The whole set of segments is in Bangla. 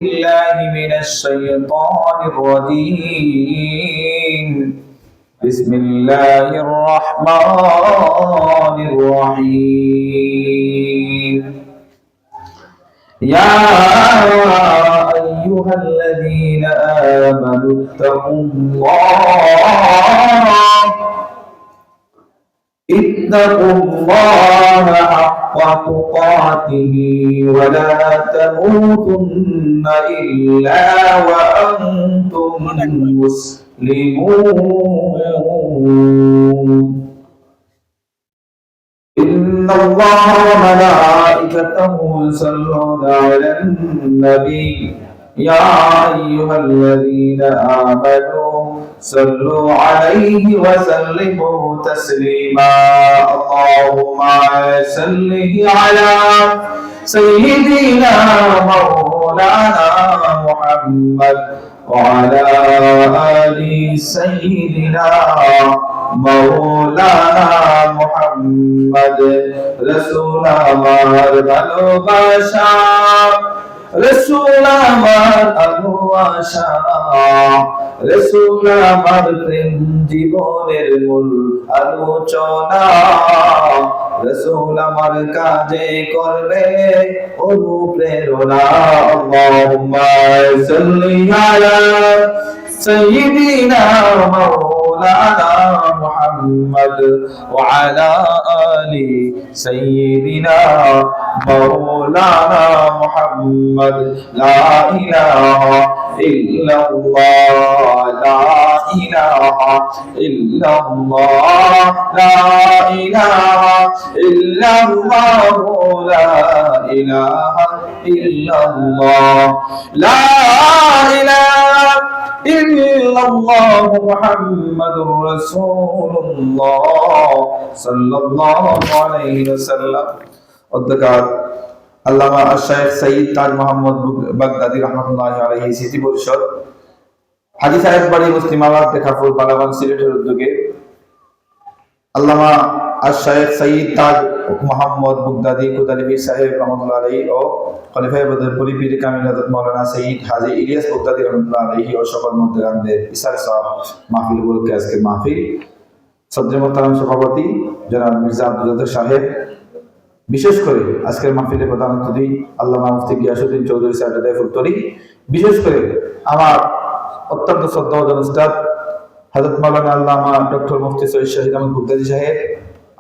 بالله من الشيطان الرجيم. بسم الله الرحمن الرحيم. يا أيها الذين آمنوا اتقوا الله حق تقاته ولا تموتن إلا وأنتم مسلمون. إن الله وملائكته يصلون على النبي يا أيها الذين آمنوا صلوا عليه وسلموا تسليما. اللهم صل على سيدنا مولانا محمد وعلى آل سيدنا مولانا محمد. رسول আমার ভালোবাসা, রসুল আমার ভালোবাসা, রসুল আমার প্রেম জীবনের মূল আলোচনা, রসুল আমার কাজে করবে অনুপ্রেরণা। আল্লাহুম্মা সাল্লি আলা সাইয়্যিদিনা মাওলানা মুহাম্মদ ওয়া আলা আলি সাইয়্যিদিনা মাওলানা মুহাম্মদ। লা ইলাহা ইল্লাল্লাহ, লা ইলাহা ইল্লাল্লাহ, লা ইলাহা ইল্লাল্লাহ, লা ইলাহা ইল্লাল্লাহ, লা ইলাহা ইল্লাল্লাহ মুহাম্মাদুর রাসূলুল্লাহ সাল্লাল্লাহু আলাইহি ওয়াসাল্লাম। অধ্যকার আল্লামা আশ-শাইখ সৈয়দ তাজ মোহাম্মদ বাগদাদী রাহমাতুল্লাহি আলাইহি স্মৃতি পরিষদ, হাজী সাহেব বাড়ি মুসলিমাবাদ দেখাপুর বালাবান সিলেটের উদ্যোগে আল্লামা আশ-শাইখ সৈয়দ তাজ মোহাম্মদ বাগদাদী কুতালিবী সাহেব রাহমাতুল্লাহি আলাইহি ও খলিফায়ে বদরপুরি পীর কামিল হযরত মাওলানা সৈয়দ হাজী ইলিয়াস বাগদাদী রাহমাতুল্লাহি আলাইহি ও সকল মুহতারামদের ইসার সাহেব মাহফিল উপলক্ষে আজকের মাহফিল। সদর মোহতারাম সভাপতি জনাব মির্জা আব্দুল লতিফ সাহেব, বিশেষ করে আজকের মাহফিলের প্রধান অতিথি আল্লামা মুফতি গিয়াসউদ্দিন চৌধুরী সাহেব ফুলতলি, বিশেষ করে আমার অত্যন্ত শ্রদ্ধাভাজন উস্তাদ হযরত মাওলানা আল্লামা ডক্টর মুফতি সৈয়দ শহীদ আহমদ বাগদাদী সাহেব,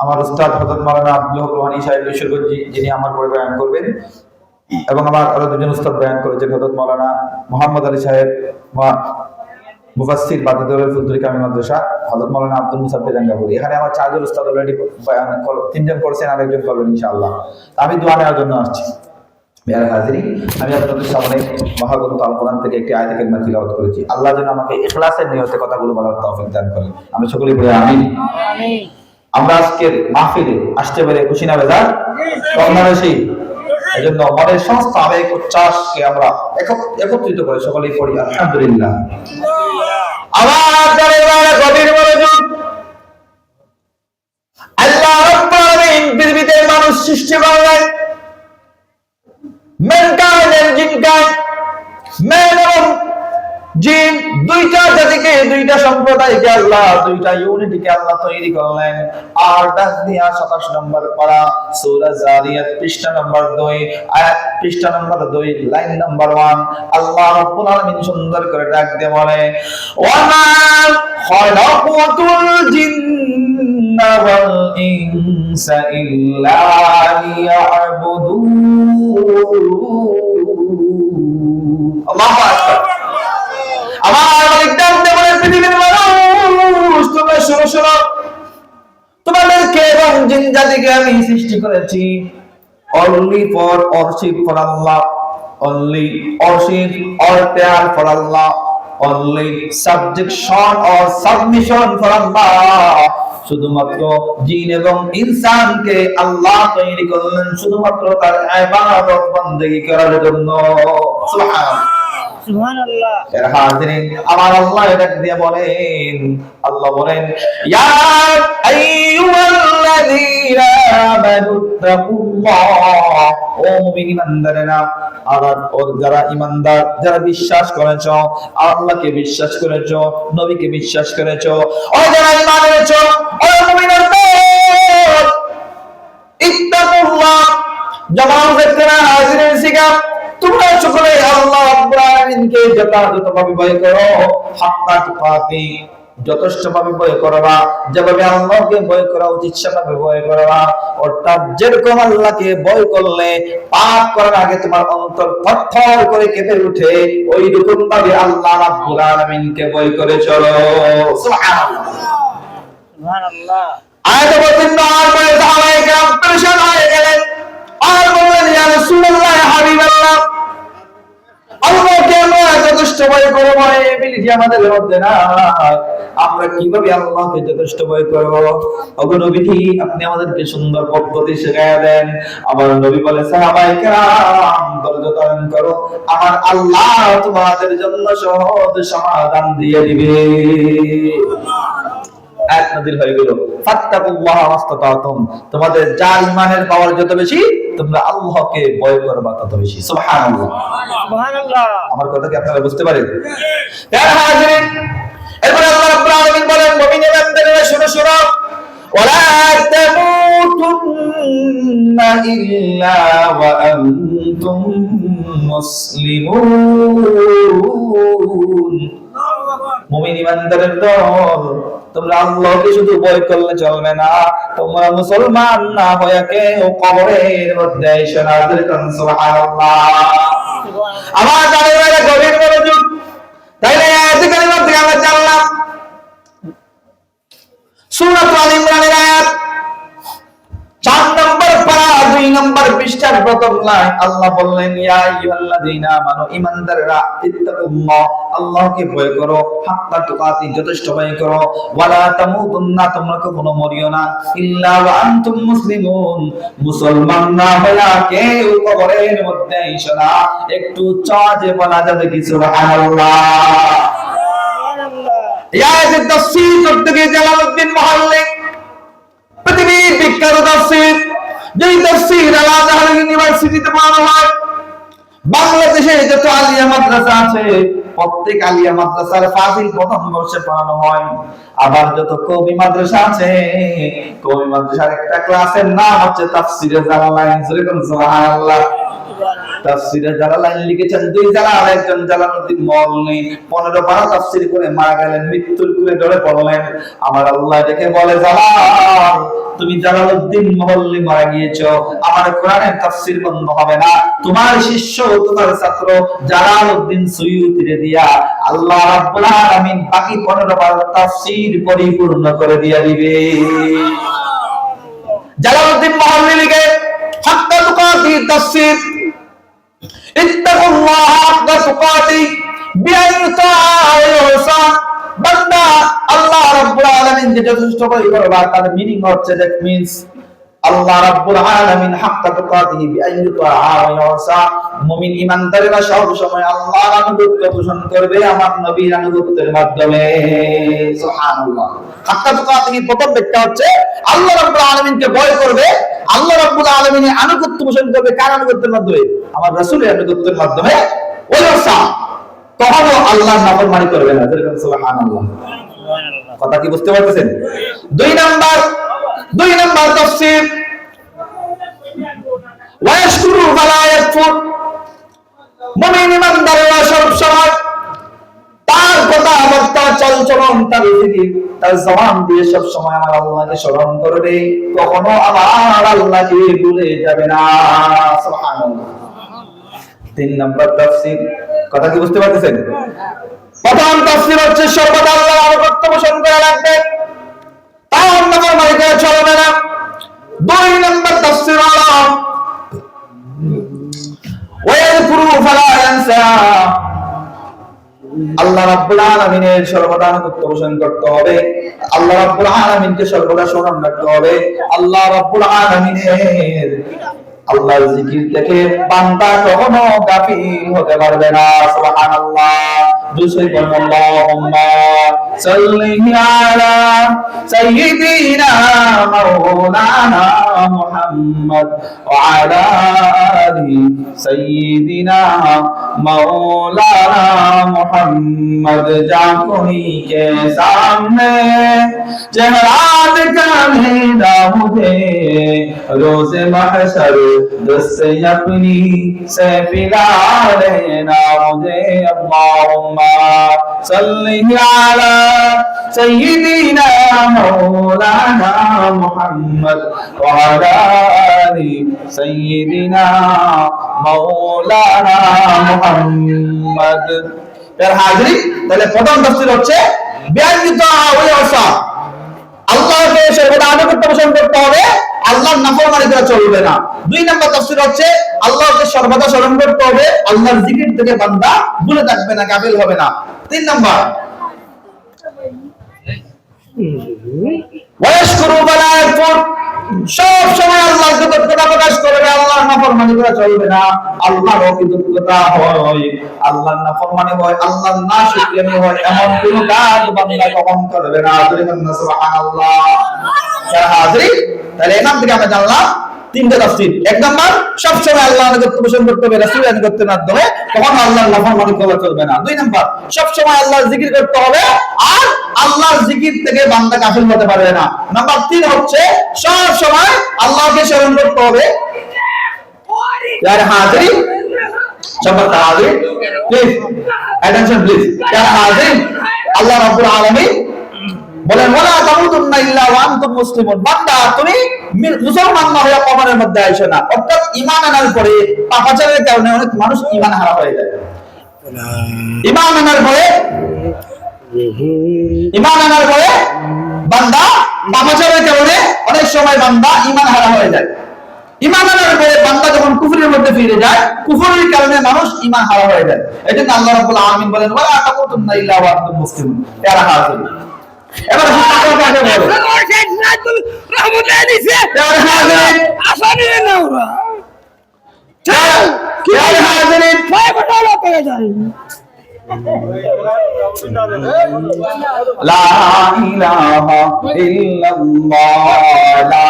আমার উস্তাদ হযরত মাওলানা আব্দুল হক রুহানী সাহেব কিশোরগঞ্জ, যিনি আমার পরে বয়ান করবেন, এবং আমার আরো দুজন উস্তাদ বয়ান করেছেন হযরত মাওলানা মোহাম্মদ আলী সাহেব মুফাসসির বাগদাদী ফুলতলি কামিল মাদ্রাসা, হযরত মাওলানা আব্দুল মুসাফির রাঙ্গাপুরি। এখানে আমার চারজন উস্তাদ অলরেডি বয়ান তিনজন করেছেন, আরেকজন করবেন ইনশাআল্লাহ। আমি দোয়া নেওয়ার জন্য আসছি। মেয়ার হাজিরি, আমি আপনাদের সামনে মহাগ্রন্থ আল কোরআন থেকে একটি আয়াত কারিমা তিলাওয়াত করেছি। আল্লাহ যেন আমাকে ইখলাসের নিয়তে কথাগুলো বলার তৌফিক দান করেন। আমি সকলেই বলি আমিন। আমরা আজকের মাহফিলে আসতে পেরে খুশি না বেজার? কম না বেশি? এজন্য মনের সমস্ত আবেগ উচ্ছ্বাসকে আমরা একত্রিত করে সকলেই পড়ি আলহামদুলিল্লাহ। আমার দরবারে গভীর মনোযোগ। আল্লাহ রাব্বুল আলামিন পৃথিবীতে মানুষ সৃষ্টি করলেন, ম্যানকাইন্ড এন্ড জিনকাইন্ড, ম্যান এবং জিন, দুইটা জাতিকে, দুইটা সম্প্রদায়কে আল্লাহ, দুইটা ইউনিটিকে আল্লাহ তৈরি করলেন। আর ডাক দিয়া 27 নম্বর পারা সূরা জারিয়াত পৃষ্ঠা নম্বর 2 আয়াত পৃষ্ঠা নম্বর 2 লাইন নম্বর 1 আল্লাহ রাব্বুল আলামিন সুন্দর করে ডাক দিয়ে বলে, ওয়া মা খালাকুতুল জিন্না ওয়াল ইনসা ইল্লা লিয়াবুদুন। আল্লাহু আকবার। আমার মালিক ডাক দিয়ে বলেন, পৃথিবীর মানুষ তোমরা শোনো, শোনো, তোমাদেরকে এবং জিন জাতিকে আমি সৃষ্টি করেছি only for worship for Allah, only worship or prayer for Allah, only subjection or submission for Allah। শুধুমাত্র জিন এবং ইনসানকে আল্লাহ তৈরি করলেন শুধুমাত্র তার ইবাদত বندگی করার জন্য। সুবহানাল্লাহ। সুবহানাল্লাহ। এর হাজিরিন, আমার আল্লাহ এটা দিয়ে বলেন, আল্লাহ বলেন, ইয়া আইয়ুহাল্লাযীনা আমানুত্তাকুল্লাহ, ও মুমিন ইমানদারেরা, আর যারা ইমানদার, যারা বিশ্বাস করেছো, আল্লাহকে বিশ্বাস করেছো, নবীকে বিশ্বাস করেছো, ও যারা ঈমান এনেছো, ও মুমিনের দল, ইত্তাকুল্লাহ, জামাতের কেনা হাজিরিন সিগা, তোমরা সকলে আল্লাহ রাব্বুল আলামিনকে যথাযথভাবে ভয় করো, হাক্কা তুকাতি, যথেষ্টভাবে ভয় করবা, যেভাবে আল্লাহকে ভয় করা উচিত সেভাবে ভয় করবা। অর্থাৎ যেরকম আল্লাহকে ভয় করলে পাপ করার আগে তোমার অন্তর থরথর করে কেঁপে ওঠে, ওই রকম ভাবে আল্লাহ রাব্বুল আলামিনকে ভয় করে চলো। সুবহানাল্লাহ, সুবহানাল্লাহ। আয়াত বলতেন না, আর পরে সাহাবায়ে কেরাম পেরেশান হয়ে গেলেন, আর বললেন, ইয়া রাসূলুল্লাহ, ইয়া হাবিবাল্লাহ, আল্লাহকে আমরা যথেষ্ট ভয় করব, এবিলিটি আমাদের মধ্যে না, আমরা কিভাবে আল্লাহকে যথেষ্ট ভয় করব? ওগো নবী, আপনি আমাদেরকে সুন্দর পদ্ধতি শেখায়া দেন। আমার নবী বলে, সাহাবায়ে কেরাম ধৈর্য ধারণ করো, আমার আল্লাহ তোমাদের জন্য সহজ সমাধান দিয়ে দিবে। আয়াত নাযিল হয়ে গেল, ফাত্তাকুল্লাহ মাস্তাতাতুম, তোমাদের যার ঈমানের পাওয়ার যত বেশি, তোমরা আল্লাহকে ভয় করবা তত বেশি। সুবহানাল্লাহ, সুবহানাল্লাহ। আমার কথা কি আপনারা বুঝতে পারেন? তার হাজিরিন, এরপর আল্লাহ রাব্বুল আলামিন বলেন, মুমিন বান্দারা শুনো শুনো, ওয়ালা তামুতুন্না ইল্লা ওয়া আনতুম মুসলিমুন। মুমিন ইমানদারের দল, তোমরা আল্লাহকে শুধু ভয় করলে চলবে না, তোমরা মুসলমান না হয়ে কেউ কবরের মধ্যে এসে না। সুবহানাল্লাহ। আমার জানেন গভীর মনোযোগ, তাইলে আজকের মধ্যে আমরা জানলাম সূরা আল ইমরানের আয়াত 4 নম্বর পারা 2 নম্বর পৃষ্ঠার প্রথম লাইন, আল্লাহ বললেন, ইয়া আইয়ুহাল্লাযীনা আমানু, ঈমানদাররা, ইত্তাকুল্লাহ, আল্লাহকে ভয় করো, হাক্কা তুকাতি, যথেষ্ট ভয় করো, ওয়ালা তামুতুন্না, তোমরা কখনো মরিও না, ইল্লা ওয়া আনতুম মুসলিমুন, মুসলমান না হলে কেউ কবরের মধ্যে এসো না। একটু চাজে বলা যাবে কি সুবহানাল্লাহ। এই আয়াতের তাফসীর করতে গিয়ে জালালউদ্দিন মুহাল্লিক, পৃথিবীর বিখ্যাত তাফসীর, যেই তাফসীর আল আজহার ইউনিভার্সিটিতে পড়ানো হয়, বাংলাদেশে যত আলিয়া মাদ্রাসা আছে, প্রত্যেক আলিয়া মাদ্রাসার ফাজিল প্রথম বর্ষে পড়ানো হয়। আবার যত কওমি মাদ্রাসা আছে, কওমি মাদ্রাসার একটা ক্লাসের নাম হচ্ছে তাফসীরে জালালাইন। সুবহানাল্লাহ। তাফসীরে জালালাইন লিখেছেন দুই জালাল, একজন জালালউদ্দিন মুহাল্লি, 15 পারা তাফসীর করে মারা গেলেন, মৃত্যুর কুলে ডরে পড়লেন। আমার আল্লাহ দেখে বলে, জালাল, তুমি জালালউদ্দিন মুহাল্লি মারা গিয়েছো, আমার কোরআনের তাফসীর বন্ধ হবে না। তোমার শিষ্য, তোমার ছাত্র জালালউদ্দিন সুয়ুতিরে দিয়া আল্লাহ রাব্বুল আলামিন বাকি 15 পারা তাফসীর পরিপূর্ণ করে দিয়া দিবে। জালালউদ্দিন মুহাল্লি লিখে, হাক্কা তুকাতি তাফসীর, ইত্তাকুল্লাহ হাক্কা তুকাতি বিআইয়ুতা, বান্দা আল্লাহ রাব্বুল আলামিনকে যথেষ্ট ভয় করবা, তার মিনিং হচ্ছে, দ্যাট মিন্স আল্লাহ রাব্বুল আলামিন হাক্কা তুকাতিহি বিআইয়ুতা, মুমিন ইমানদারেরা সব সময় আল্লাহর আনুগত্য পোষণ করবে আমার নবীর আনুগত্যের মাধ্যমে। সুবহানাল্লাহ। হাক্কা তুকাতিহি প্রথম ব্যাখ্যা হচ্ছে, আল্লাহ রাব্বুল আলামিনকে ভয় করবে, আল্লাহ রাব্বুল আলামিনের আনুগত্য পোষণ করবে। কার আনুগত্যের মাধ্যমে? আমার রাসূলের আনুগত্যের মাধ্যমে। ওয়াসা, তখনও আল্লাহর নাফরমানি করবে না। সুবহানাল্লাহ। কথা কি বুঝতে পারতেছেন? 2 নাম্বার তাফসীর, ওয়াশকুরু ফালা ইয়াকফুর, মুমিন ইমানদাররা সব সময় তার কথাবার্তা, চলচলন, তার জিকির, তার জবান দিয়ে সব সময় আমার আল্লাহকে স্মরণ করবে, কখনো আমার আল্লাহকে ভুলে যাবে না। সুবহানাল্লাহ। 3 নাম্বার তাফসীর, কথা কি বুঝতে পারতেছেন? প্রথম তাফসীর হচ্ছে, সর্বদা আল্লাহর আনুগত্য পোষণ করা লাগবে, তার নাফরমানি করে চলবে না। 2 নাম্বার তাফসীর হলো, ওয়াযকুরু ফালা ইয়ানসা, আল্লাহ রাব্বুল আলামিনের সর্বদা আনুগত্য পোষণ করতে হবে, আল্লাহ রাব্বুল আলামিনকে সর্বদা স্মরণ রাখতে হবে, আল্লাহ রাব্বুল আলামিনের আল্লাহর জিকির থেকে বান্দা কখনো গাফিল হতে পারবে না। সুবহানাল্লাহ। দুসরি বলুন আল্লাহুম্মা সাল্লি আলা সাইয়্যিদিনা মাওলানা মুহাম্মদ ওয়া আলা আলি সাইয়্যিদিনা মাওলানা মুহাম্মদ। जाकोई के सामने चेहरा दिखाना मुझे रोज़े महशर दस्ते अपनी से पिला लेना मुझे। अल्लाहुम्मा सल्ली अला सय्यिदिना मौलाना मुहम्मद व अला आलि सय्यिदिना मौलाना मुहम्मद। यार हाजिरी তাহলে প্রথম তাফসীর হচ্ছে ব্যক্তিগত ওই অবস্থা আল্লাহকে সর্বদা আনুগত্য পোষণ করতে হবে, আল্লাহর নাফরমানি করা চলবে না। দুই নম্বর তাফসীর হচ্ছে আল্লাহকে সর্বদা স্মরণ করতে হবে, আল্লাহর জিকির থেকে বান্দা ভুলে থাকবে না, গাফিল হবে না। তিন নম্বর ওয়াশকুরু ওয়ালা ইয়াকফুর, সব সময় আল্লাহর কৃতজ্ঞতা প্রকাশ করবে, আল্লাহর নাফরমানি করা চলবে না। আল্লাহর অকৃতজ্ঞতা হয়, আল্লাহর নাফরমানি হয়, আল্লাহর নাশুকরিয়ানি হয়, এমন কোন কাজ বান্দা কখনো করবে না। সুবহানাল্লাহ। যারা হাজির, তাহলে এখান থেকে আমরা জানলাম তিনটা তাফসীর। এক নাম্বার, সব সময় আল্লাহর আনুগত্য পোষণ করতে হবে, রাসূলের আনুগত্যের মাধ্যমে, কখনো আল্লাহর নাফরমানি করা চলবে না। দুই নাম্বার, সব সময় আল্লাহর জিকির করতে হবে, আর আল্লাহর জিকির থেকে বান্দা গাফিল হতে পারবে না। নাম্বার 3 হচ্ছে সব সময় আল্লাহকে স্মরণ করতে হবে। যারা হাজির, সবার হাজির প্লিজ অ্যাটেনশন প্লিজ। যারা হাজির, আল্লাহ রাব্বুল আলামিন বলেন ওয়ালা তামুতুন্না ইল্লা ওয়া আনতুম মুসলিমুন, বান্দা তুমি মুসলমান না হয়ে কবরের মধ্যে আইছো না। অর্থাৎ ঈমান আনার পরে পাপাচারের কারণে অনেক মানুষ ঈমান হারা হয়ে যায়। ঈমান আনার পরে বান্দা পাপাচারের কারণে অনেক সময় বান্দা ঈমান হারা হয়ে যায়। ঈমান আনার পরে বান্দা যখন কুফরের মধ্যে ফিরে যায়, কুফরের কারণে মানুষ ঈমান হারা হয়ে যায়। এজন্য আল্লাহ রাব্বুল আলামিন বলেন ওয়ালা তামুতুন্না ইল্লা ওয়া আনতুম মুসলিমুন। যারা হাজির, এবার তাকওয়া কাকে বলে? যারা হাজির আসানি না ওরা যারা হাজির ছয় ঘন্টা লাগে যায়। লা ইলাহা ইল্লাল্লাহ, লা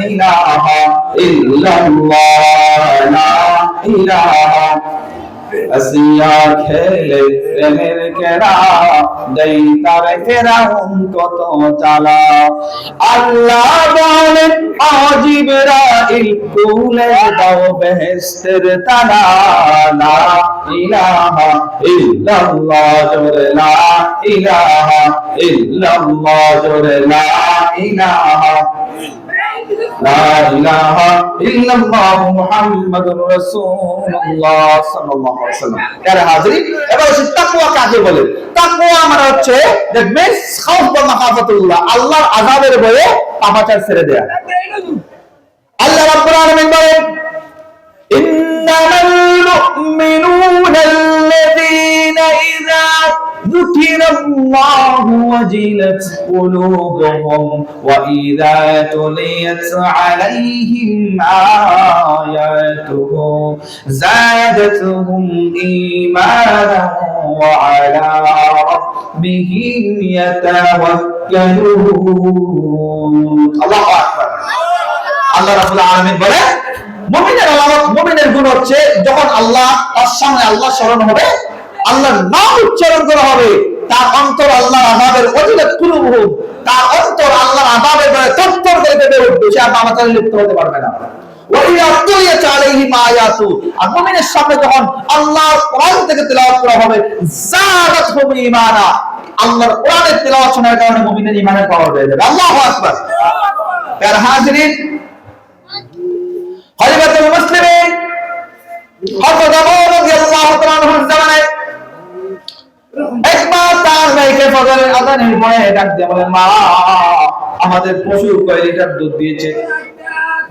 ইলাহা ইল্লাল্লাহ, লা ইলাহা। আসিয়া খেলে প্রেমের কেরা, দেই তার ফেরাউন কত চালা। আল্লাহ বলেন ও জিবরাইল খুলে দাও বেহেশতের তালা। লা ইলাহা ইল্লাল্লাহ, জোরে লা ইলাহা ইল্লাল্লাহ, জোরে লা ইলাহা লা ইলাহা ইল্লাল্লাহ মুহাম্মাদুর রাসূলুল্লাহ সাল্লাল্লাহু আলাইহি ওয়াসাল্লাম। যারা হাজির, এবার হচ্ছে তাকওয়া কাকে বলে? তাকওয়া মানে হচ্ছে দেখবেন খাউফ ওয়া মাখাফাতুল্লাহ, আল্লাহর আযাবের ভয়ে পাপাচার ছেড়ে দেয়া। আল্লাহ রাব্বুল আলামিন বলেন ইন্নামাল মুমিনুনা আল্লাযীনা ইযা যুকিরাল্লাহু ওয়াজিলাত কুলুবুহুম ওয়া ইযা তুলিয়াত আলাইহিম আয়াতুহু যাদাতুহুম ঈমানান ওয়া আলা রাব্বিহিম ইয়াতাওয়াক্কালুন। আল্লাহু আকবার। আল্লাহ রাব্বুল আলামিন বলেন মুমিনের আলামত, মুমিনের গুণ হচ্ছে যখন আল্লাহ তার সামনে আল্লাহ স্মরণ হবে, আল্লাহর নাম উচ্চারণ করা হবে, তার অন্তর আল্লাহর আযাবের ওয়াজিলাত কুলুবুহুম, তার অন্তর আল্লাহর আযাবের ভয়ে থরথর করে কেঁপে উঠবে, সে আর পাপাচারে লিপ্ত হতে পারবে না। ওয়া ইযা তুলিয়াত আলাইহিম আয়াতু, আর মুমিনের সামনে যখন আল্লাহর কোরআন থেকে তেলাওয়াত করা হবে, যাদাতহুম ঈমানা, আল্লাহর কোরআনের তেলাওয়াত শোনার কারণে মুমিনের ঈমানের পাওয়ার বেড়ে যাবে। আল্লাহু আকবার। প্রিয় হাজিরিন, খলিফাতুল মুসলিমিন হযরত ওমর রাদিয়াল্লাহু তাআলা আনহুর জামানায় একবার তার মেয়েকে ফজরের আযানের পরে ডাক দিয়ে বলেন, মা আমাদের পশু কয় লিটার দুধ দিয়েছে?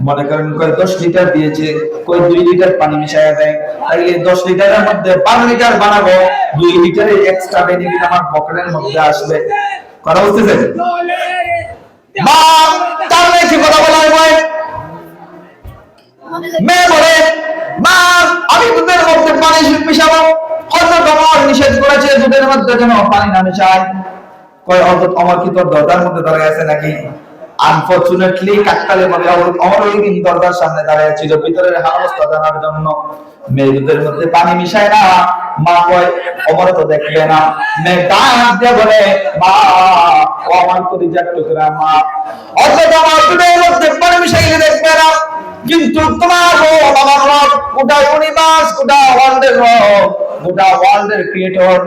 মনে করেন কয় 10 লিটার দিয়েছে, কয় 2 লিটার পানি মিশায়া দেয়, তাইলে 10 লিটারের মধ্যে 12 লিটার বানাবো, 2 লিটারের এক্সট্রা বেনিফিট আমার পকেটের মধ্যে আসবে। কথা বুঝতেছেন? মা তার মেয়েকে কথা বলার পরে মেয়ে বলে মা আমি দুধের মধ্যে পানি মিশাবো, হযরত ওমর নিষেধ করেছে দুধের মধ্যে যেন পানি না মিশায়। কয় হযরত ওমর কি তোর দরজার মধ্যে দাঁড়িয়ে আছে নাকি? আনফরচুনেটলি কাকতালে বলে হযরত ওমর ওই দিন দরজার সামনে দাঁড়িয়ে ছিল ভিতরের অবস্থা জানার জন্য। মেয়ে দুধের মধ্যে পানি মিশায় না, মা কয় ওমর তো দেখবে না। মেয়ে ডাক দিয়ে বলে মা ও আমার কলিজার টুকরা মা, হযরত ওমর দুধের মধ্যে পানি মিশাইলে দেখবে না, কিন্তু তোমার বাবার রব, গোটা ইউনিভার্স, গোটা ওয়ার্ল্ডের রব, গোটা ওয়ার্ল্ডের ক্রিয়েটর,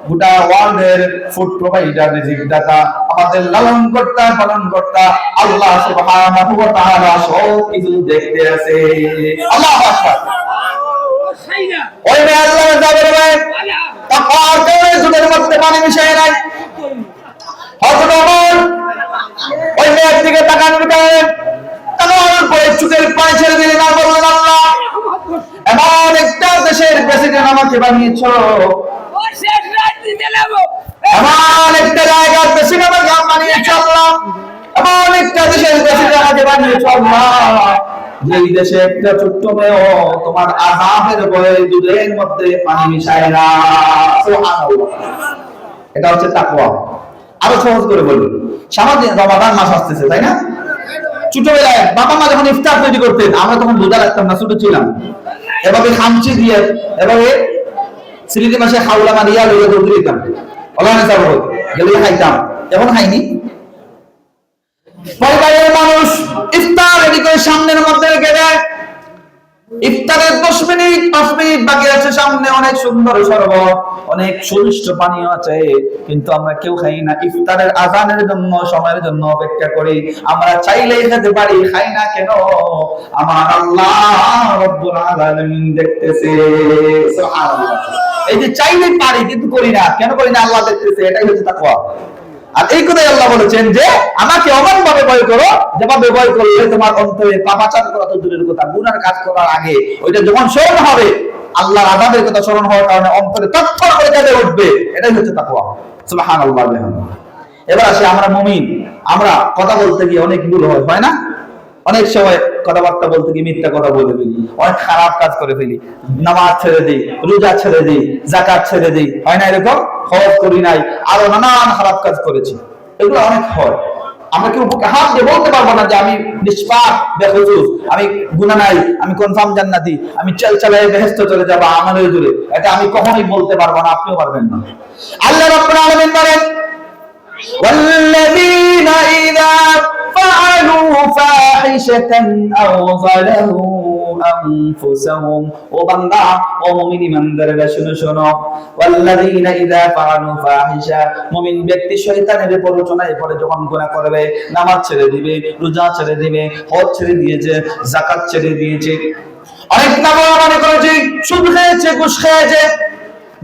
গোটা ওয়ার্ল্ডের ফুড প্রোভাইডার, রিজিক দাতা, আমাদের লালন কর্তা পালন কর্তা আল্লাহ সুবহানাহু ওয়া তাআলা সব কিছু দেখতে আছে। আল্লাহু আকবার। ওই মেয়ে আল্লাহ যাবে রে ভাই, তাকওয়ার কারণে দুধের মধ্যে পানি মিশায় নাই। হযরত ওমর ওই মেয়ের দিকে তাকানোর কারণে তাকানোর পরে চোখের পানি ছেড়ে দিলেন আর বললেন আল্লাহ এমন একটা দেশের প্রেসিডেন্ট আমাকে বানিয়েছ, এমন একটা জায়গার প্রেসিডেন্ট আমাকে বানিয়েছ আল্লাহ, এমন একটা দেশের প্রেসিডেন্ট আমাকে বানিয়েছ আল্লাহ, যেই দেশে একটা ছোট্ট মেয়েও তোমার আযাবের ভয়ে দুধের মধ্যে পানি মিশায় না। সুবহানাল্লাহ। এটা হচ্ছে তাকওয়া। আরো সহজ করে বলুন, সামনে রমাদান মাস আসতেছে তাই না? ছোটবেলায় বাবা মা যখন ইফতার তৈরি করতেন আমরা তখন রোজা রাখতাম না, ছোট ছিলাম, এভাবে খামচি দিয়ে এভাবে সিলিটি মাসে খাওলা মারিয়া লইয়া দৌড়ে দিতাম, ওলানে যাব গেলে খাইতাম। এখন খাইনি। পরিবারের মানুষ ইফতার রেডি করে সামনের মধ্যে রেখে দেয়, ইফতারের 10 মিনিট 5 মিনিট বাকি আছে, সামনে অনেক সুন্দর শরবত, অনেক সুমিষ্ট পানীয় আছে, কিন্তু আমরা কেউ খাই না। ইফতারের আযানের জন্য, সময়ের জন্য অপেক্ষা করি। আমরা চাইলেই খেতে পারি, খাই না কেন? আমার আল্লাহ রব্বুল আলামিন দেখতেছে। সুবহানাল্লাহ। এই যে চাইলেই পারি কিন্তু করি না, কেন করি না? আল্লাহ দেখতেছে। এটাই হচ্ছে তাকওয়া। আর এই কথাই আল্লাহ বলেছেন যে আমাকে অমন ভাবে ভয় করো যেভাবে ভয় করলে তোমার অন্তরে পাপাচার করা তো দূরের কথা, গুনার কাজ করার আগে ওইটা যখন স্মরণ হবে, আল্লাহর আযাবের কথা স্মরণ হওয়ার কারণে অন্তরে তৎপর করে কেঁদে উঠবে। এটাই হচ্ছে তাকওয়া। সুবহানাল্লাহ। এবার আসে আমরা মুমিন, আমরা কথা বলতে গিয়ে অনেক ভুল হয় না? অনেক সময় কথাবার্তা বলতে গিয়ে মিথ্যা কথা বলে ফেলি, অনেক খারাপ কাজ করে ফেলি, নামাজ ছেড়ে দিই, রোজা ছেড়ে দিই, যাকাত ছেড়ে দিই, হয় না এরকম? হজ করি নাই, আরো নানান খারাপ কাজ করেছি, এগুলো অনেক হয়। আমরা কেউ হাত দিয়ে বলতে পারবো না যে আমি নিষ্পাপ বেহুজুর, আমি গুনাহ নাই, আমি কনফার্ম জান্নাতি, আমি চালায় বেহেশতে চলে যাব আমাদের জুড়ে, এটা আমি কখনোই বলতে পারবো না, আপনিও পারবেন না। আল্লাহ রাব্বুল আলামিন বলেন والذين إذا فعلوا فاحشة أو ظلموا أنفسهم وبندا ومؤمن من درجة شنو والذين إذا فعلوا فاحشة মুমিন ব্যক্তি শয়তানের প্ররোচনায় পড়ে যখন গুনাহ করবে, নামাজ ছেড়ে দিবে, রোজা ছেড়ে দিবে, হজ ছেড়ে দিয়েছে, যাকাত ছেড়ে দিয়েছে, অনেক নামাজ করেছে, সুদ খেয়েছে, ঘুষ খেয়েছে,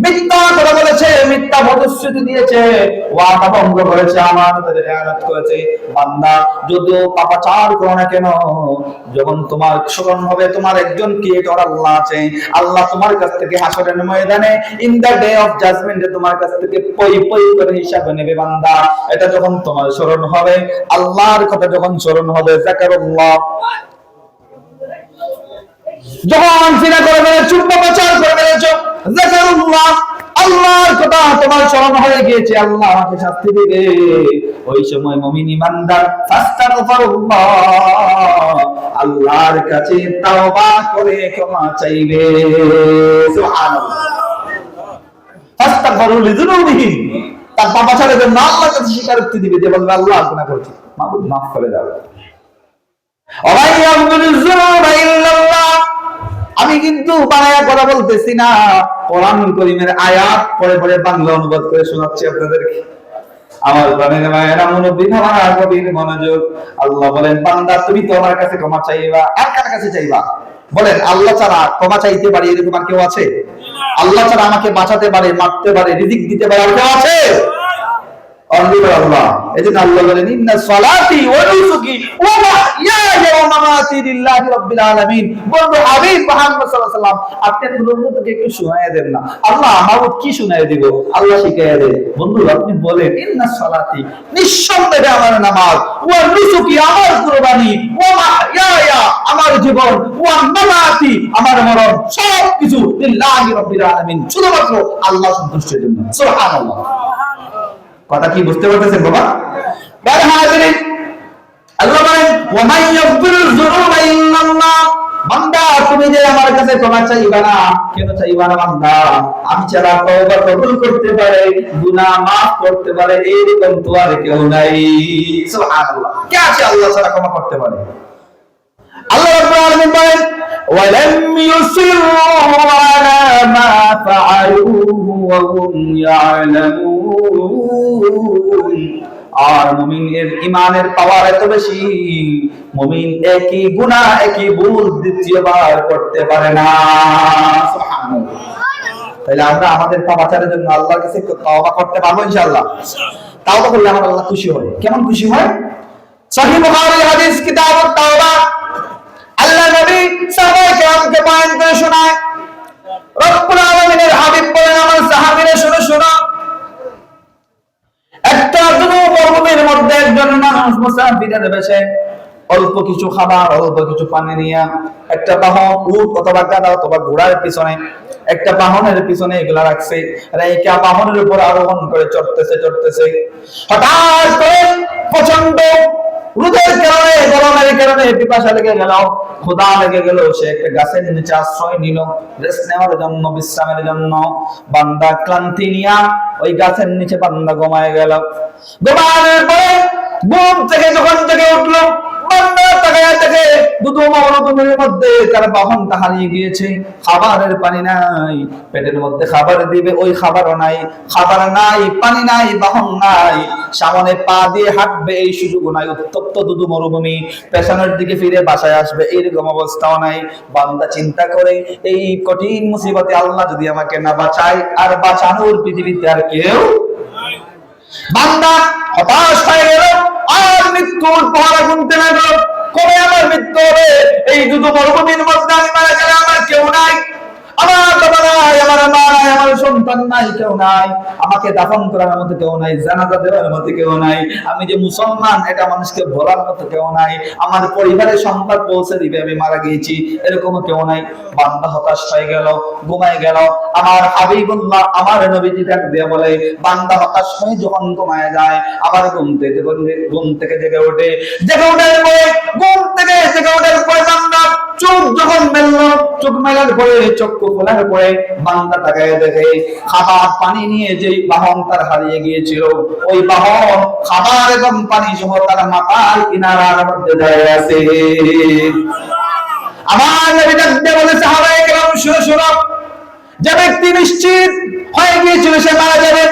মিথ্যা কথা বলেছে, মিথ্যা প্রতিশ্রুতি দিয়েছে, ওয়াদা ভঙ্গ করেছে, আমানতের খেয়ানত করেছে, বান্দা যদিও পাপাচার করো না কেন, যখন তোমার স্মরণ হবে তোমার একজন ক্রিয়েটর আল্লাহ আছে, আল্লাহ তোমার কাছ থেকে হাসরের ময়দানে ইন দা ডে অফ জাজমেন্টে তোমার কাছ থেকে পই পই করে হিসাব নেবে বান্দা। এটা যখন তোমার স্মরণ হবে, আল্লাহর কথা যখন স্মরণ হবে, যাকারুল্লাহ, যখন জিনা করে ফেলেছো, পাপাচার করে ফেলেছো, যাকারুল্লাহ, আল্লাহর কথা তোমার স্মরণ হয়ে গিয়েছে, আল্লাহ আমাকে শাস্তি দিবে, ওই সময় মুমিন ইমানদার ফাস্তাগফিরুল্লাহ, আল্লাহর কাছে তাওবা করে ক্ষমা চাইবে। সুবহানাল্লাহ। ফাস্তাগফিরু লিযুনুবিহিম, তার পাপাচারের জন্য আল্লাহর কাছে স্বীকারোক্তি দিবে, যে বলবে আল্লাহ গুনাহ করেছি, মাফ মাফ করে দাও। আমি কিন্তু বানায়া কথা বলতেছি না, কোরআনুল কারীমের আয়াত পড়ে পড়ে বাংলা অনুবাদ করে শোনাচ্ছি আপনাদেরকে। আমার প্রাণের মায়েরা মুনব্বির আমার গভীর মনোযোগ। আল্লাহ বলেন বান্দা তুমি তো আমার কাছে ক্ষমা চাইবা, আর কার কাছে চাইবা? বলেন আল্লাহ ছাড়া ক্ষমা চাইতে পারে এরকম আর কেউ আছে? আল্লাহ ছাড়া আমাকে বাঁচাতে পারে, মারতে পারে, রিজিক দিতে পারে আর কেউ আছে? অনলি ফর আল্লাহ। এজন্য আল্লাহ বলেন ইন্না সালাতি ওয়া নুসুকি ওয়া মাহইয়ায়া ওয়া মামাতি লিল্লাহি রাব্বিল আলামিন। বন্ধু হাবিব মুহাম্মদ সাল্লাল্লাহু আলাইহি ওয়াসাল্লাম, আপনি আপনার উম্মতকে একটু শুনায়া দেন না। আল্লাহ আমাকে কি শুনায়া দিব? আল্লাহ শিখায়া দেন। বন্ধু আপনি বলেন ইন্না সালাতি, নিঃসন্দেহে আমার নামাজ, ওয়া নুসুকি আমার কুরবানি, ওয়া মাহইয়ায়া আমার জীবন, ওয়া মামাতি আমার মরণ, সব কিছু লিল্লাহি রাব্বিল আলামিন, শুধুমাত্র আল্লাহ সন্তুষ্টির জন্য। সুবহানাল্লাহ। কথা কি বুঝতে পারতেছেন বাবা? বারে হাজিরিন, আল্লাহ বলেন ওয়া মান ইয়াগফিরুয যুনুবা ইল্লাল্লাহ। বান্দা তুমি যে আমার কাছে ক্ষমা চাইবা না, কেন চাইবা না বান্দা? আমি ছাড়া তওবা কবুল করতে পারে, গুনাহ maaf করতে পারে এরকম তো আর কেউ নাই। সুবহানাল্লাহ। কে আছে আল্লাহ ছাড়া ক্ষমা করতে পারে? আল্লাহ রাব্বুল আলামিন বলেন ওয়ালাম ইউসিরু আলা মা ফাআলু ওয়া হুম ইয়ালামুন। আর মুমিনের ঈমানের পাওয়ার এত বেশি, মুমিন একই গুনাহ একই ভুল দ্বিতীয়বার করতে পারে না। সুবহানাল্লাহ। তাহলে আমরা আমাদের পাপাচারের জন্য আল্লাহর কাছে তওবা করতে পারবো ইনশাআল্লাহ। তাওবা করলে আমার আল্লাহ খুশি হয়। কেমন খুশি হয়? সহিহ বুখারী হাদিস কিতাবুত তাওবা, আল্লাহ নবী সাহাবায়ে কেরামকে বয়ান করে শোনায়, রব্বুল আলামিনের হাবিব বলেন আমার সাহাবীরা শুনো শুনো, একটা মরুভূমির মধ্যে একজন মানুষ মুসাফিরের বেশে অল্প কিছু খাবার অল্প কিছু পানি নিয়ে একটা বাহন, উট অথবা গাধা অথবা ঘোড়ার পিছনে, একটা বাহনের পিছনে এগুলা রাখছে, রেখে বাহনের উপর আরোহণ করে চড়তেছে। হঠাৎ করে প্রচন্ড রোদের কারণে, গরমের কারণে পিপাসা লেগে গেল, ক্ষুধা লেগে গেল। সে একটা গাছের নিচে আশ্রয় নিল রেস্ট নেওয়ার জন্য, বিশ্রামের জন্য। বান্দা ক্লান্তি নিয়া ওই গাছের নিচে বান্দা ঘুমায় গেল। ঘুমানোর পরে ঘুম থেকে যখন জেগে উঠলো, বান্দা তাকায় দেখে মরুভূমির মধ্যে তার বাহনটা হারিয়ে গিয়েছে। খাবারের পানি নাই, পেটের মধ্যে খাবার দিবে ওই খাবারও নাই, খাবার নাই, পানি নাই, বাহন নাই, সামনে পা দিয়ে হাঁটবে এই সুযোগও নাই। উত্তপ্ত দুধু মরুভূমি, পেছনের দিকে ফিরে বাসায় আসবে এরকম অবস্থাও নাই। বান্দা চিন্তা করে এই কঠিন মুসিবতে আল্লাহ যদি আমাকে না বাঁচায়, আর বাঁচানোর পৃথিবীতে আর কেউ। বান্দা হতাশ হয়ে গেল, আর মৃত্যুর পহরা গুনতে লাগলো, কবে আমার মৃত্যু হবে? এই দুটো মরুভূমির মধ্যে আমি মারা গেলে আমার কেউ নাই, আমার বাবা নাই, আমার মা নাই, আমার সন্তান নাই, কেউ নাই, আমাকে দাফন করার মতো কেউ নাই, জানাজা দেওয়ার মতো কেউ নাই, আমি যে মুসলমান এটা মানুষকে বলার মতো কেউ নাই, আমার পরিবারের সংবাদ পৌঁছে দিবে আমি মারা গিয়েছি এরকম কেউ নাই। বান্দা হতাশ হয়ে গেল, ঘুমায় গেল। আমার হাবিবুল্লাহ আমার নবীজি ডাক দিয়ে বলে, বান্দা হতাশ হয়ে যখন ঘুমায় যায়, আবার ঘুম থেকে জেগে ওঠে, জেগে ওঠার পরে বান্দা চোখ যখন মেললো, চোখ মেলার পরে চক্ষু খোলার পরে বান্দা তাকায় দেখে খাবার পানি নিয়ে যে বাহন তার হারিয়ে গিয়েছিল, ওই বাহন খাবার এবং পানি সহ তার মাথার কিনারার মধ্যে দাঁড়িয়ে আছে। আমার নবী ডাক দিয়ে বলে সাহাবায়ে কেরাম শুনো শুনো, যে ব্যক্তি নিশ্চিত হয়ে গিয়েছিল সে মারা যাবে,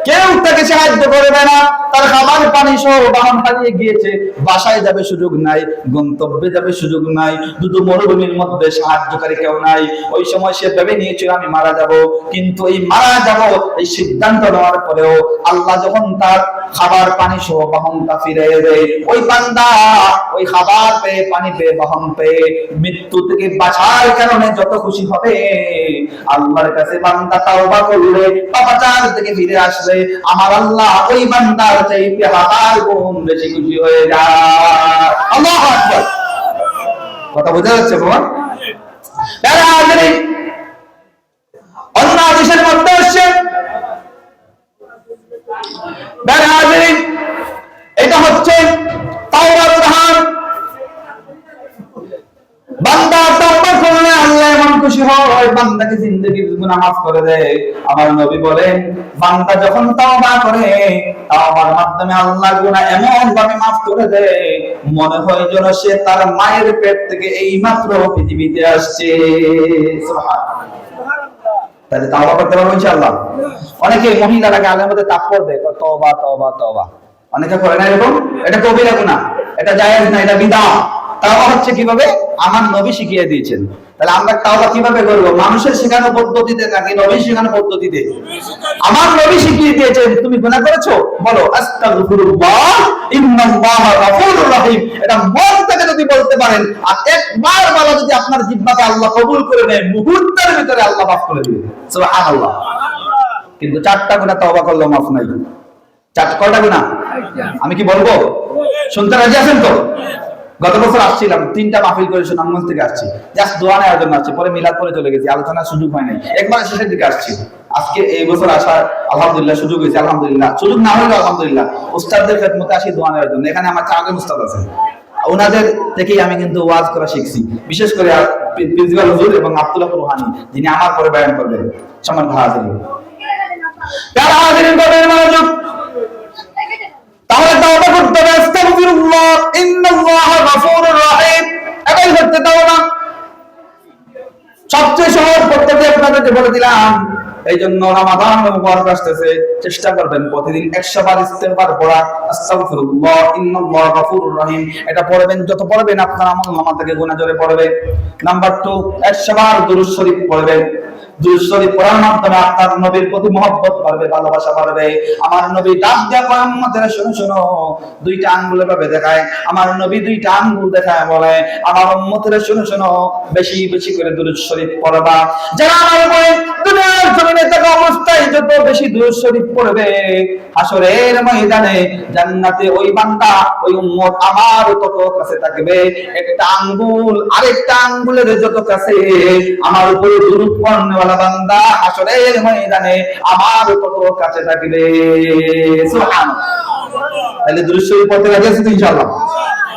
কেউ তাকে সাহায্য করবে না, তার খাবার পানি সহ বাহন হারিয়ে গিয়েছে, বাসায় যাবে সুযোগ নাই, গন্তব্যে যাবে সুযোগ নাই, দুটো মরুভূমির মধ্যে সাহায্যকারী কেউ নাই। ওই সময় সে ভেবে নিয়েছিল আমি মারা যাব, কিন্তু এই মারা যাব এই সিদ্ধান্ত নেওয়ার পরেও আল্লাহ যখন তার খাবার পানি সহ বাহনটা ফিরিয়ে দেয়, ওই বান্দা ওই খাবার পেয়ে, পানি পেয়ে, বাহন পেয়ে মৃত্যু থেকে বাঁচার কারণে যত খুশি হবে, আল্লাহর কাছে বান্দা তাওবা করলে, পাপাচার থেকে ফিরে আসলে আমার আল্লাহ ওই বান্দার চাইতে হাজার গুণ বেশি খুশি হয়ে যায়। আল্লাহু আকবার। কথা বোঝা যাচ্ছে বাবা? তারা হাজিরিন, অন্য হাদিসের মধ্যে আসছে, তারা হাজিরিন, এটা হচ্ছে তাওবার প্রধান। বান্দা তাওবা করলে আল্লাহ এমন খুশি হয়, বান্দাকে জিন্দেগির গুনাহ মাফ করে দেয়। আমার নবী বলেন, বান্দা যখন তাওবা করে, তাওবার মাধ্যমে আল্লাহ গুনাহ এমন ভাবে মাফ করে দেয়, মনে হয় যেন সে তার মায়ের পেট থেকে এইমাত্র পৃথিবীতে আসছে। সুবহানাল্লাহ। তাহলে তাওবা করতে পারবো ইনশাআল্লাহ। অনেকে মহিলারা গালের মধ্যে তাপ্পর দেয়, তওবা তওবা তওবা, অনেকে করে না এরকম। এটা কবিরা গুনাহ, এটা জায়েজ না, এটা বিদআত। তাওবা হচ্ছে কিভাবে? আমার নবী শিখিয়ে দিয়েছেন। তাহলে আমরা তাওবা কিভাবে করব? মানুষের শেখানো পদ্ধতিতে নাকি নবী শেখানো পদ্ধতিতে? আমার নবী শিখিয়ে দিয়েছেন, তুমি গুনাহ করেছো, বলো আস্তাগফিরুল্লাহ ইন্নাল্লাহা গফুরুর রহিম। এটা মন থেকে যদি বলতে পারেন আর একবার বলা যদি আপনার জিহ্বাকে আল্লাহ কবুল করে নেয়, মুহূর্তের ভিতরে আল্লাহ মাফ করে দিবেন। সুবহানাল্লাহ। কিন্তু 4টা গুনাহ তওবা করলে মাফ নাই। কয়টা গুনাহ? আমি কি বলবো? শুনতে রাজি আছেন তো? গত বছর আসছিলাম, 3টা মাহফিল করে সুনামগঞ্জ থেকে আসছি, জাস্ট দোয়া নেওয়ার জন্য আসছি, পরে মিলাদ পরে চলে গেছি, আলোচনার সুযোগ হয় নাই, একবার শেষের দিকে আসছি। আজকে এই বছর আসার আলহামদুলিল্লাহ সুযোগ হয়েছে, আলহামদুলিল্লাহ। সুযোগ না হলেও আলহামদুলিল্লাহ উস্তাদদের খেদমতে আসি দোয়া নেওয়ার জন্য। এখানে আমার 4জন উস্তাদ আছেন, ওনাদের থেকেই আমি কিন্তু ওয়াজ করা শিখছি, বিশেষ করে প্রিন্সিপাল হুজুর এবং আব্দুল্লাহ রুহানি, যিনি আমার পরে বয়ান করবেন। সম্মানিত হাজিরিন, যারা হাজিরিন করবেন মনোযোগ, তাহলে তাওবা করতে হবে, আস্তাগফিরুল্লাহ ইন্নাল্লাহা গফুরুর রহিম, এটাই করতে তাওবা। সবচেয়ে সহজ পদ্ধতি আপনাদেরকে বলে দিলাম। এই জন্য রমাদান মুবারক আসতেছে, চেষ্টা করবেন প্রতিদিন 100 বার ইস্তেগফার পড়া, আস্তাগফিরুল্লাহ ইন্নাল্লাহা গফুরুর রহিম। এটা পড়বেন, যত পড়বেন আপনার আমলনামা থেকে গুনাহ ঝরে পড়বে। নাম্বার 2, 100 বার দুরূদ শরীফ পড়বেন। দুরূদ শরীফ পড়ার মাধ্যমে আপনার নবীর প্রতি মহব্বত বাড়বে, ভালোবাসা বাড়বে। আমার নবী ডাক দিয়া কয়, উম্মতেরা শোনো শোনো, 2টা আঙ্গুল ভাবে দেখায়, আমার নবী 2টা আঙ্গুল দেখায় বলে, আমার উম্মতেরা শোনো শোনো, বেশি বেশি করে দুরূদ শরীফ পড়বা। যারা আমার উপরে দুনিয়ার জমিনে থাকা অবস্থায় যত বেশি দুরূদ শরীফ পড়বে, হাসরের ময়দানে জান্নাতে ওই বান্দা, ওই উম্মত আমার তত কাছে থাকবে। একটা আঙ্গুল আরেকটা আঙ্গুলের যত কাছে আমার উপরে দুরূদ পড়নেওয়ালা বান্দা হাসরের ময়দানে আমার তত কাছে থাকবে। সুবহানাল্লাহ। তাহলে দুরূদ শরীফ পড়তে রাজি আছেন তো ইনশাআল্লাহ?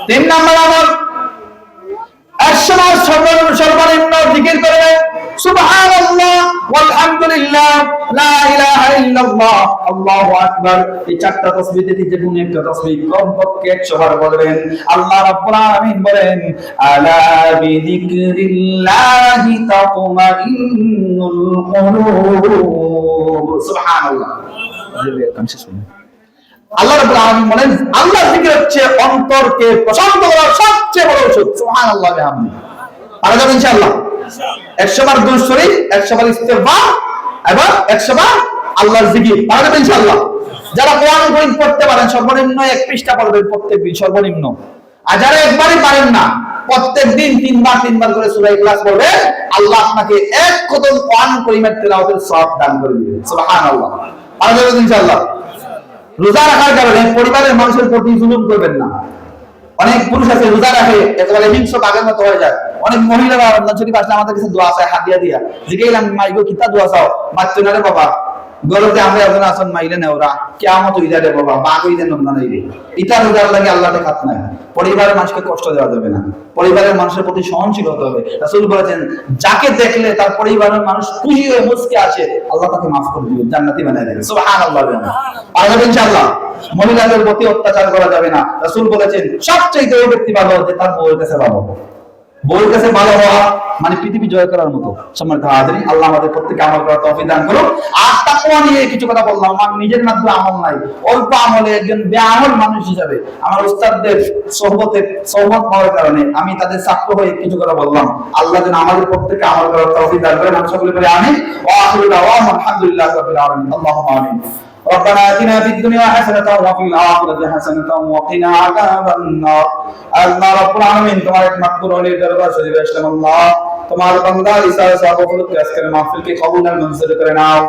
3 নাম্বার আমল, 100 বার সর্বনিম্ন জিকির করবেন, সুবহানাল্লাহ ওয়ালহামদুলিল্লাহ লা ইলাহা ইল্লাল্লাহ আল্লাহু আকবার। এই 4টা তাসবিহ থেকে যে কোনো একটা তাসবিহ কমপক্ষে 100 বার বলবেন। আল্লাহ রাব্বুল আলামিন বলেন, আলা বিযিকরিল্লাহি তাতমাইন্নুল কুলুব। সুবহানাল্লাহ। আল্লাহ রাব্বুল আলামিন বলেন, আল্লাহর জিকির হচ্ছে অন্তরকে প্রশান্ত করার সবচেয়ে বড় ওষুধ। সুবহানাল্লাহ ওয়া বিহামদিহি। পারা যাবে ইনশাআল্লাহ? 100 বার দুরূদ শরীফ, 100 বার ইস্তেগফার এবং 100 বার আল্লাহর জিকির। পারা যাবে ইনশাআল্লাহ? যারা কোরআন শরীফ পড়তে পারেন, সর্বনিম্ন 1 পৃষ্ঠা পড়বেন প্রত্যেকদিন, সর্বনিম্ন। আর যারা একবারই পারেন না, প্রত্যেকদিন 3 বার করে সূরা ইখলাস পড়বেন, আল্লাহ আপনাকে 1 খতম কোরআন কারীমের তেলাওয়াতের সওয়াব দান করে দিবেন। সুবহানাল্লাহ। পারা যাবে ইনশাআল্লাহ? রোজা রাখার কারণে পরিবারের মানুষের প্রতি জুলুম করবেন না। অনেক পুরুষ আছে রোজা রাখে, একেবারে হিংস্র বাঘের মতো হয়ে যায়। অনেক মহিলারা রমজান শরীফ আসলে আমাদের কাছে দোয়া চায়, হাদিয়া দিয়া। জিজ্ঞাসা মাইগো কিতা দোয়া চাও? মারতো না রে বাবা, গলতে আমরা এখন আসন মাইলে না, ওরা কিয়ামত হই যায় রে বাবা, বাঘ হই যায় রমজান হইবে। ইতা রোজার লাগে আল্লাহকে খাত নাই। পরিবারের মানুষকে কষ্ট দেওয়া যাবে না, পরিবারের মানুষের প্রতি সহনশীল হতে হবে। রাসূল বলেছেন, যাকে দেখলে তার পরিবারের মানুষ খুশি হয়ে মুস্কে আসে, আল্লাহ তাকে মাফ করে দিবেন, জান্নাতি বানায় দিবেন। সুবহানাল্লাহ। আর ইনশাআল্লাহ মহিলাদের প্রতি অত্যাচার করা যাবে না। রাসূল বলেছেন, সবচেয়ে ওই ব্যক্তি ভালো যে তার বউয়ের কাছে ভালো। বউয়ের কাছে ভালো হওয়া মানে পৃথিবী জয় করার মতো। সম্মানিত হাজিরিন, আল্লাহ আমাদের প্রত্যেককে আমল করার তৌফিক দান করুন। আর তাকওয়া নিয়ে কিছু কথা বললাম, আমার নিজের মাত্র আমল নাই, অল্প আমলে একজন বেআমল মানুষ হিসাবে আমার উস্তাদদের সোহবত পাওয়ার কারণে আমি তাদের ছাত্র হয়ে কিছু কথা বললাম। আল্লাহ যেন আমাদের প্রত্যেককে আমল করার তৌফিক দান করেন। আমি সকলে বলি আমিন। ওয়া আখিরু দাওয়ানা আলহামদুলিল্লাহি রাব্বিল আলামিন। আল্লাহুম্মা আমিন। ربنا آتنا في الدنيا حسنة وفي الآخرة حسنة وقنا عذاب النار। আল্লাহ রাব্বুল আলামিন, তোমার এক মাকবুল ওলির দরবার শরীফে আসলাম। আল্লাহ, তোমার বান্দা ইসার সাহাবুলকে আজকের মাহফিলকে কবুল আর মঞ্জুর করে নাও।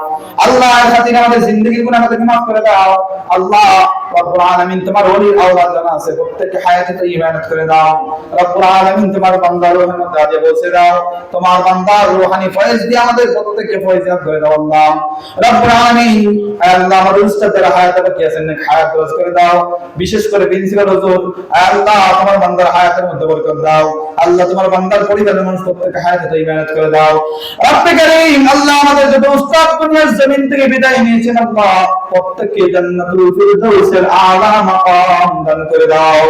আল্লাহ, এর খাতিরে আমাদের জিন্দেগির গুনাহ আমাদেরকে maaf করে দাও। আল্লাহ রাব্বুল আলামিন, তোমার ওলির আওলাদ যারা আছে প্রত্যেককে হায়াতে তাইয়্যিবাত করে দাও। রাব্বুল আলামিন, তোমার বান্দার রূহের মধ্যে আজে পৌঁছে দাও। তোমার বান্দার রূহানি ফয়েজ দিয়ে আমাদের প্রত্যেককে ফয়েজিয়াত করে দাও। আল্লাহ রাব্বুল আলামিন, আল্লাহ আমাদের উস্তাদের হায়াতে বাকি আছেন, হায়াত দরাজ করে দাও। বিশেষ করে প্রিন্সিপাল হুজুর, আল্লাহ তোমার বান্দার হায়াতের মধ্যে বরকত দাও। আল্লাহ তোমার বান্দার পরিবারের মানুষ প্রত্যেককে হায়াতে তাইয়্যিবাত করে দাও। রব্বে কারীম, আল্লাহ আমাদের যত উস্তাদ দুনিয়ার জমিন থেকে বিদায় নিয়েছেন, আল্লাহ প্রত্যেককে জান্নাতুল ফিরদাউসের আলা মাকাম দান করে দাও।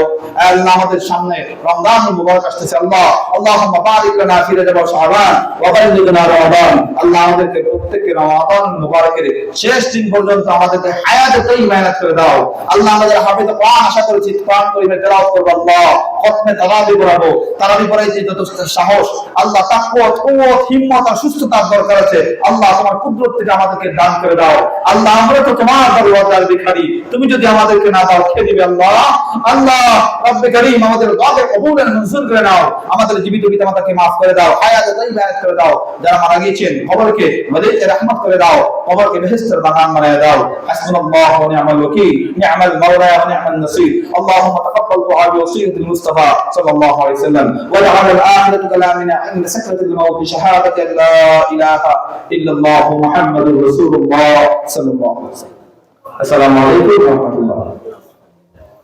আল্লাহ আমাদের সামনে রমজান মুবারক আসছে। আল্লাহ, আল্লাহুম্মা বারিক লানা ফি রাজাব ওয়া শাবান ওয়া বাল্লিগনা রমাদান। আল্লাহ আমাদেরকে প্রত্যেককে রমাদান মুবারকের শেষ দিন পর্যন্ত আমাদেরকে হায়াতে তাইয়্যিবাত করে দাও। আল্লাহ আমাদের হাফেজ কোরআন আশা করেছি কোরআন কারীমের তেলাওয়াত করব। আল্লাহ প্রথমে তারাবি পড়াবো, তারাবি পড়াই যে যত সাহস, আল্লাহ তাকওয়া, কুওয়াত, হিম্মত আর সুস্থতার দরকার আছে, আল্লাহ তোমার কুদরত থেকে আমাদেরকে দান করে দাও। আল্লাহ আমরা তো তোমার দরবাজার ভিখারি, তুমি যদি আমাদেরকে না দাও কে দিবে? আল্লাহ আল্লাহ রব্বে করিম আমাদের দোয়াকে কবুল আর মঞ্জুর করে নাও, আমাদের জীবিত পিতামাতাকে মাফ করে দাও, হায়াতে তাইয়্যিবা করে দাও, যারা মারা গিয়েছেন কবরকে মালাইকা রহমত করে দাও, কবরকে বেহেশতের বাগান বানায় দাও। হাসবুনাল্লাহু ওয়া নি'মাল ওয়াকিল, নি'মাল মাওলা ওয়া নি'মান নাসির। আল্লাহুম্মা তাকাব্বাল দুআ বিওসিয়্যাতিল মুস্তাফা সাল্লাল্লাহু আলাইহি ওয়াসাল্লাম ওয়া জা'আল আখিরাত কালামিনা ইনদা সাকরাতিল মাউত শাহাদাতি লা ইলাহা ইল্লাল্লাহু মুহাম্মাদুর রাসূলুল্লাহ সাল্লাল্লাহু আলাইহি ওয়াসাল্লাম। আসসালামু আলাইকুম ওয়া রাহমাতুল্লাহ।